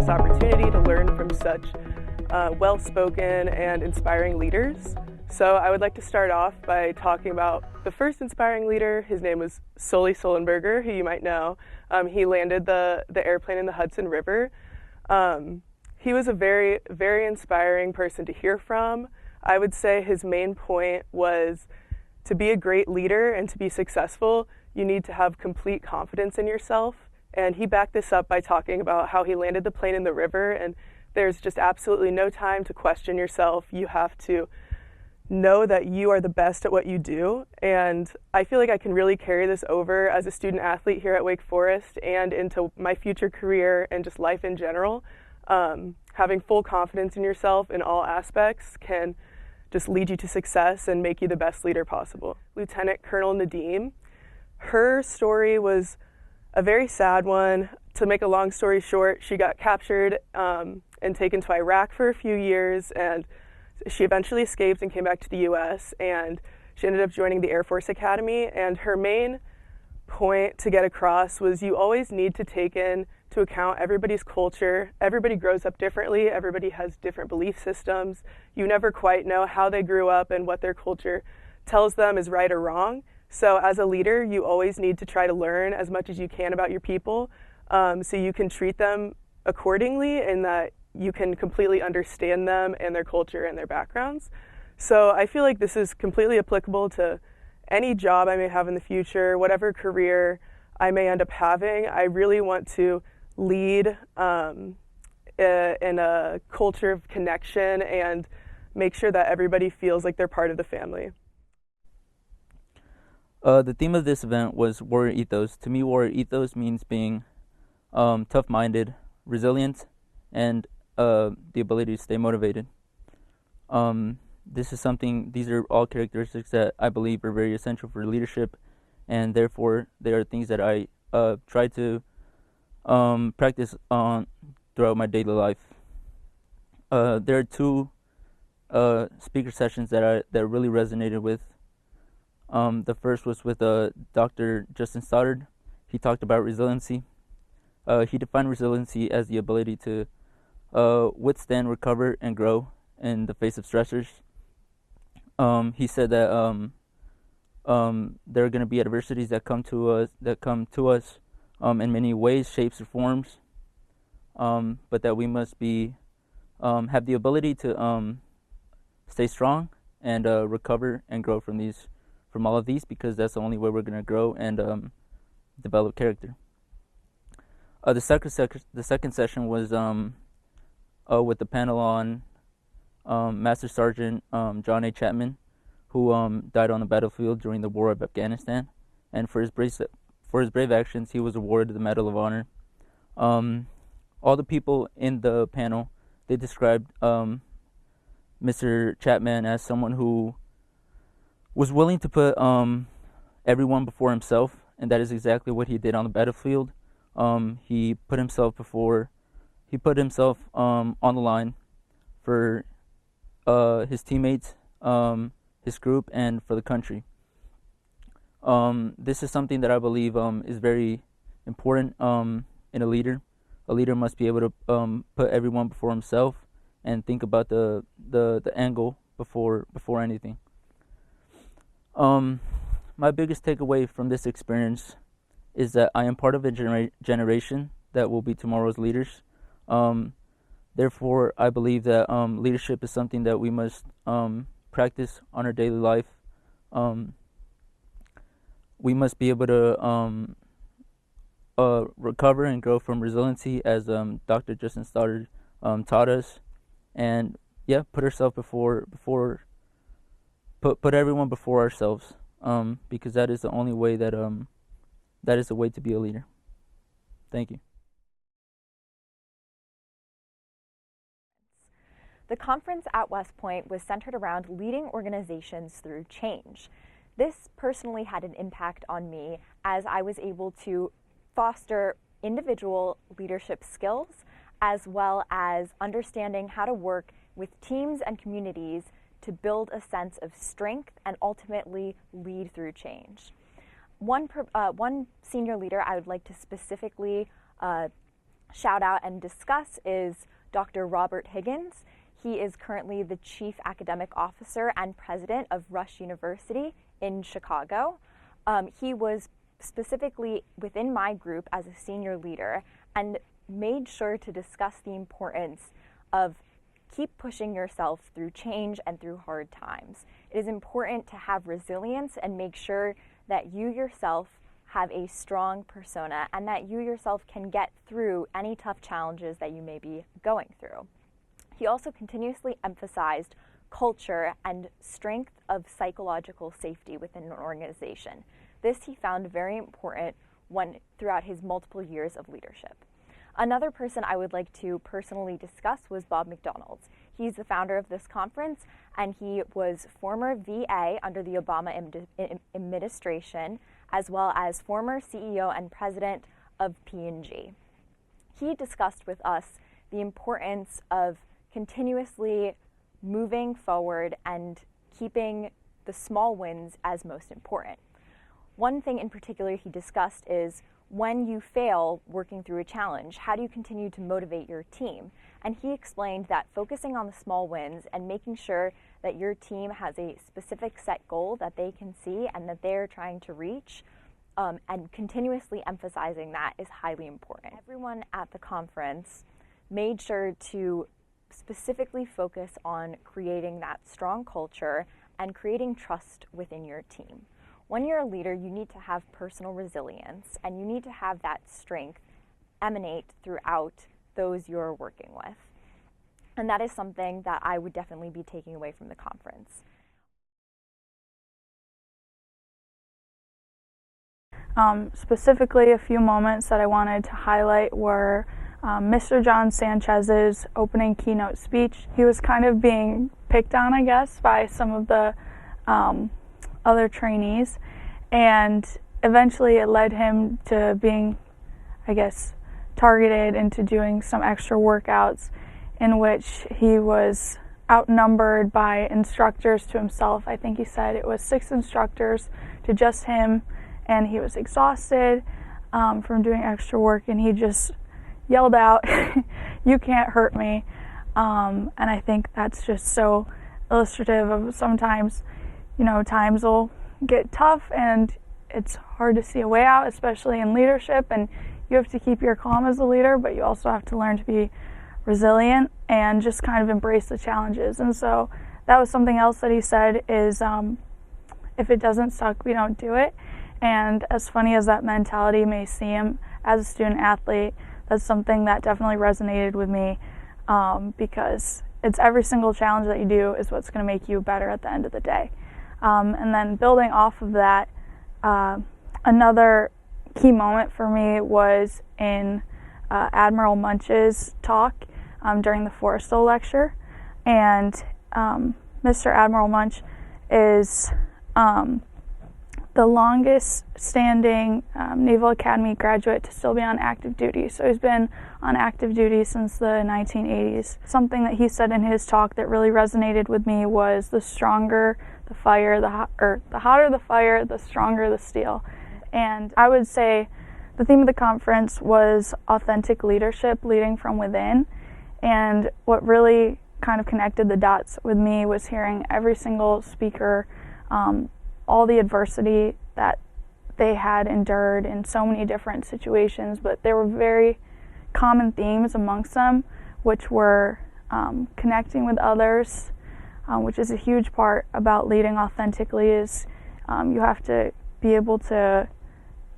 this opportunity to learn from such well-spoken and inspiring leaders. So I would like to start off by talking about the first inspiring leader. His name was Sully Sullenberger, who you might know. He landed the airplane in the Hudson River. He was a very, very inspiring person to hear from. I would say his main point was to be a great leader and to be successful, you need to have complete confidence in yourself. And he backed this up by talking about how he landed the plane in the river, and there's just absolutely no time to question yourself. You have to know that you are the best at what you do. And I feel like I can really carry this over as a student athlete here at Wake Forest and into my future career and just life in general. Having full confidence in yourself in all aspects can just lead you to success and make you the best leader possible. Lieutenant Colonel Nadim, her story was a very sad one. To make a long story short, she got captured and taken to Iraq for a few years, and she eventually escaped and came back to the US, and she ended up joining the Air Force Academy. And her main point to get across was you always need to take into account everybody's culture. Everybody grows up differently. Everybody has different belief systems. You never quite know how they grew up and what their culture tells them is right or wrong. So as a leader, you always need to try to learn as much as you can about your people, so you can treat them accordingly and that you can completely understand them and their culture and their backgrounds. So I feel like this is completely applicable to any job I may have in the future, whatever career I may end up having. I really want to lead in a culture of connection and make sure that everybody feels like they're part of the family. The theme of this event was warrior ethos. To me, warrior ethos means being tough-minded, resilient, and the ability to stay motivated. These are all characteristics that I believe are very essential for leadership, and therefore they are things that I try to practice on throughout my daily life. There are two speaker sessions that really resonated with. The first was with Dr. Justin Stoddard. He talked about resiliency. He defined resiliency as the ability to withstand, recover, and grow in the face of stressors. He said that there are going to be adversities that come to us in many ways, shapes, or forms, but that we must have the ability to stay strong and recover and grow from all of these, because that's the only way we're going to grow and develop character. The second session was with the panel on Master Sergeant John A. Chapman, who died on the battlefield during the War of Afghanistan, and for his brave actions, he was awarded the Medal of Honor. All the people in the panel, they described Mr. Chapman as someone who was willing to put everyone before himself, and that is exactly what he did on the battlefield. He put himself on the line for his teammates, his group, and for the country. This is something that I believe is very important in a leader. A leader must be able to put everyone before himself and think about the angle before anything. My biggest takeaway from this experience is that I am part of a generation that will be tomorrow's leaders. Therefore, I believe that leadership is something that we must practice on our daily life. We must be able to recover and grow from resiliency, as Dr. Justin Stoddard taught us, and put everyone before ourselves, because that is the only way that is the way to be a leader. Thank you. The conference at West Point was centered around leading organizations through change. This personally had an impact on me, as I was able to foster individual leadership skills, as well as understanding how to work with teams and communities to build a sense of strength and ultimately lead through change. One senior leader I would like to specifically shout out and discuss is Dr. Robert Higgins. He is currently the Chief Academic Officer and President of Rush University in Chicago. He was specifically within my group as a senior leader and made sure to discuss the importance of keep pushing yourself through change and through hard times. It is important to have resilience and make sure that you yourself have a strong persona and that you yourself can get through any tough challenges that you may be going through. He also continuously emphasized culture and strength of psychological safety within an organization. This he found very important throughout his multiple years of leadership. Another person I would like to personally discuss was Bob McDonald. He's the founder of this conference, and he was former VA under the Obama administration, as well as former CEO and president of P&G. He discussed with us the importance of continuously moving forward and keeping the small wins as most important. One thing in particular he discussed is when you fail working through a challenge, how do you continue to motivate your team? And he explained that focusing on the small wins and making sure that your team has a specific set goal that they can see and that they're trying to reach, and continuously emphasizing that is highly important. Everyone at the conference made sure to specifically focus on creating that strong culture and creating trust within your team. When you're a leader, you need to have personal resilience and you need to have that strength emanate throughout those you're working with. And that is something that I would definitely be taking away from the conference. Specifically, a few moments that I wanted to highlight were Mr. John Sanchez's opening keynote speech. He was kind of being picked on, I guess, by some of the other trainees, and eventually it led him to being, I guess, targeted into doing some extra workouts in which he was outnumbered by instructors to himself. I think he said it was 6 instructors to just him, and he was exhausted from doing extra work, and he just yelled out, "You can't hurt me." And I think that's just so illustrative of sometimes, times will get tough and it's hard to see a way out, especially in leadership, and you have to keep your calm as a leader, but you also have to learn to be resilient and just kind of embrace the challenges. And so that was something else that he said is, if it doesn't suck, we don't do it. And as funny as that mentality may seem, as a student athlete, that's something that definitely resonated with me, because it's every single challenge that you do is what's going to make you better at the end of the day. And then building off of that, another key moment for me was in Admiral Munch's talk during the Forrestal lecture. And Mr. Admiral Munch is the longest standing Naval Academy graduate to still be on active duty. So he's been on active duty since the 1980s. Something that he said in his talk that really resonated with me was the stronger the fire, the hotter the fire, the stronger the steel. And I would say the theme of the conference was authentic leadership, leading from within. And what really kind of connected the dots with me was hearing every single speaker, all the adversity that they had endured in so many different situations, but there were very common themes amongst them, which were connecting with others, which is a huge part about leading authentically, is you have to be able to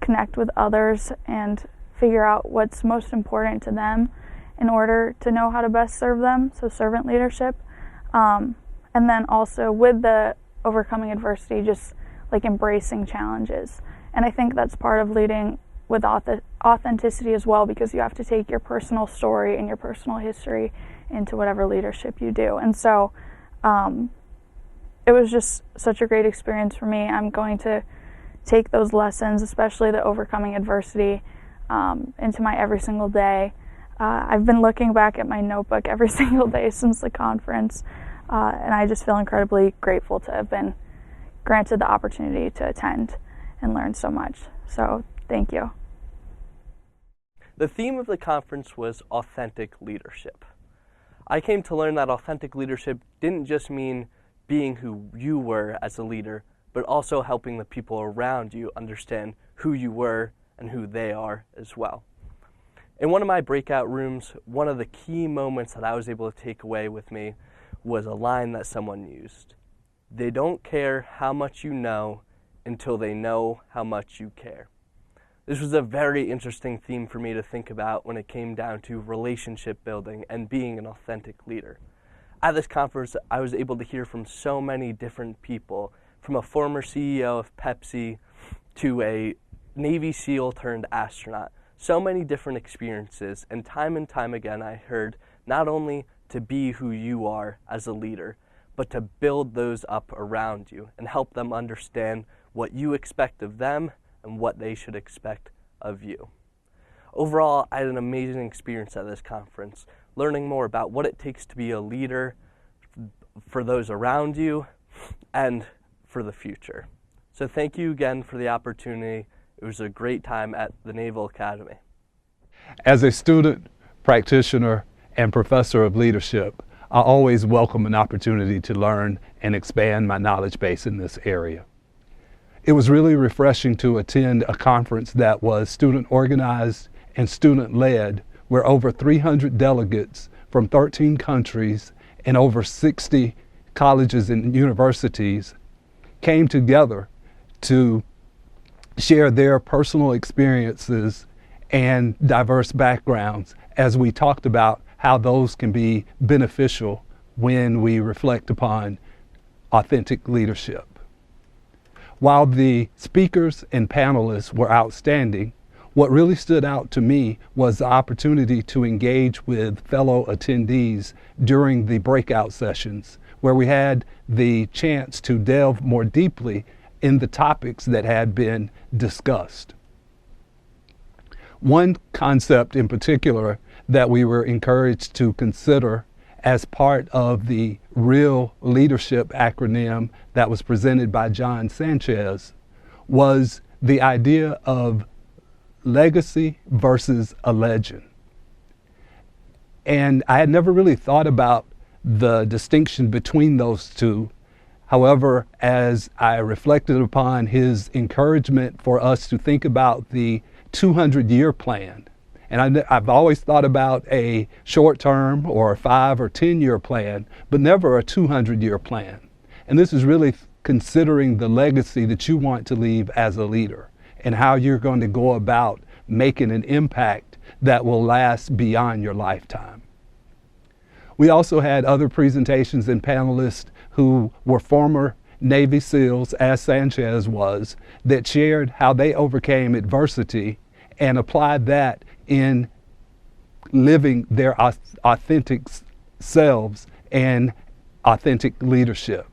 connect with others and figure out what's most important to them in order to know how to best serve them, so servant leadership. And then also with the overcoming adversity, just like embracing challenges. And I think that's part of leading with authenticity as well, because you have to take your personal story and your personal history into whatever leadership you do. And so it was just such a great experience for me. I'm going to take those lessons, especially the overcoming adversity, into my every single day. I've been looking back at my notebook every single day since the conference, and I just feel incredibly grateful to have been granted the opportunity to attend and learn so much. So thank you. The theme of the conference was authentic leadership. I came to learn that authentic leadership didn't just mean being who you were as a leader, but also helping the people around you understand who you were and who they are as well. In one of my breakout rooms, one of the key moments that I was able to take away with me was a line that someone used. They don't care how much you know until they know how much you care. This was a very interesting theme for me to think about when it came down to relationship building and being an authentic leader. At this conference, I was able to hear from so many different people, from a former CEO of Pepsi to a Navy SEAL turned astronaut. So many different experiences, and time again I heard not only to be who you are as a leader, but to build those up around you and help them understand what you expect of them and what they should expect of you. Overall, I had an amazing experience at this conference, learning more about what it takes to be a leader for those around you and for the future. So thank you again for the opportunity. It was a great time at the Naval Academy. As a student, practitioner, and professor of leadership, I always welcome an opportunity to learn and expand my knowledge base in this area. It was really refreshing to attend a conference that was student organized and student led, where over 300 delegates from 13 countries and over 60 colleges and universities came together to share their personal experiences and diverse backgrounds as we talked about how those can be beneficial when we reflect upon authentic leadership. While the speakers and panelists were outstanding, what really stood out to me was the opportunity to engage with fellow attendees during the breakout sessions, where we had the chance to delve more deeply in the topics that had been discussed. One concept in particular that we were encouraged to consider as part of the Real Leadership acronym that was presented by John Sanchez was the idea of legacy versus a legend. And I had never really thought about the distinction between those two. However, as I reflected upon his encouragement for us to think about the 200-year plan, and I've always thought about a short-term or a 5 or 10-year plan, but never a 200-year plan. And this is really considering the legacy that you want to leave as a leader and how you're going to go about making an impact that will last beyond your lifetime. We also had other presentations and panelists who were former Navy SEALs, as Sanchez was, that shared how they overcame adversity and applied that in living their authentic selves and authentic leadership.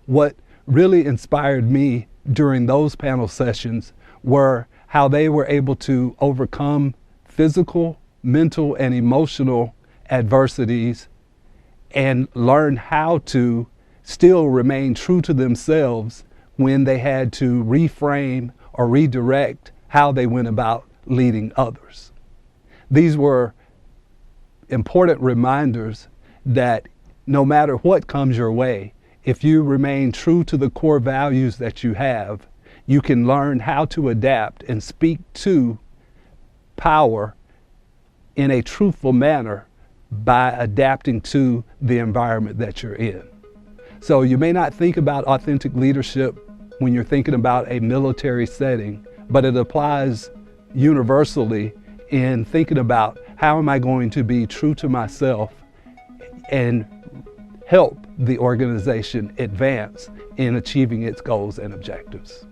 What really inspired me during those panel sessions were how they were able to overcome physical, mental, and emotional adversities and learn how to still remain true to themselves when they had to reframe or redirect how they went about leading others. These were important reminders that no matter what comes your way, if you remain true to the core values that you have, you can learn how to adapt and speak to power in a truthful manner by adapting to the environment that you're in. So you may not think about authentic leadership when you're thinking about a military setting, but it applies universally in thinking about how am I going to be true to myself and help the organization advance in achieving its goals and objectives.